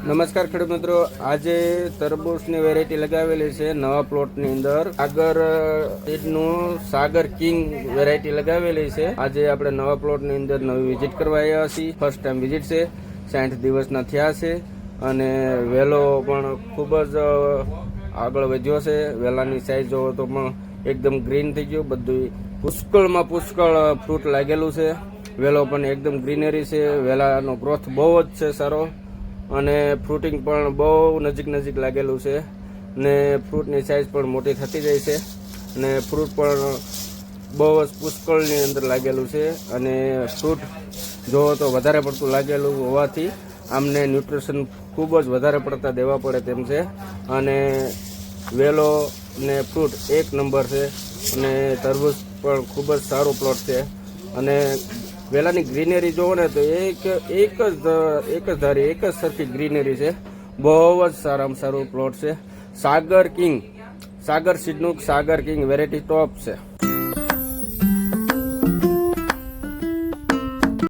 નમસ્કાર ખેડૂત મિત્રો, આજે તરબૂચની વેરાયટી લગાવેલી છે નવા પ્લોટની અંદર. સાગર સીડનું સાગર કિંગ વેરાયટી લગાવેલી છે. આજે આપણે નવા પ્લોટની અંદર નવી વિઝિટ કરવા આવ્યા છીએ. ફર્સ્ટ ટાઈમ વિઝિટ છે, 60 દિવસના થયા છે અને વેલો પણ ખૂબ જ આગળ વધ્યો છે. વેલાની સાઈઝ જોવો તો પણ એકદમ ગ્રીન થઈ ગયું. બધું પુષ્કળમાં પુષ્કળ ફ્રૂટ લાગેલું છે. વેલો પણ એકદમ ગ્રીનરી છે. વેલાનો ગ્રોથ બહુ જ છે સારો અને ફ્રૂટિંગ પણ બહુ નજીક લાગેલું છે ને ફ્રૂટની સાઇઝ પણ મોટી થતી જાય છે અને ફ્રૂટ પણ બહુ જ પુષ્કળની અંદર લાગેલું છે અને ફ્રૂટ જોવો તો વધારે પડતું લાગેલું હોવાથી આમને ન્યુટ્રિશન ખૂબ જ વધારે પડતા દેવા પડે તેમ છે અને વેલો ને ફ્રૂટ એક નંબર છે અને તરબૂચ પણ ખૂબ જ સારો પ્લોટ છે અને વેલાની ગ્રીનરી જોવો ને તો એક જ ધારી એક જ સરખી ગ્રીનરી છે. બહુ જ સારામાં સારું પ્લોટ છે. સાગર સીડનું સાગર કિંગ વેરાયટી ટોપ છે.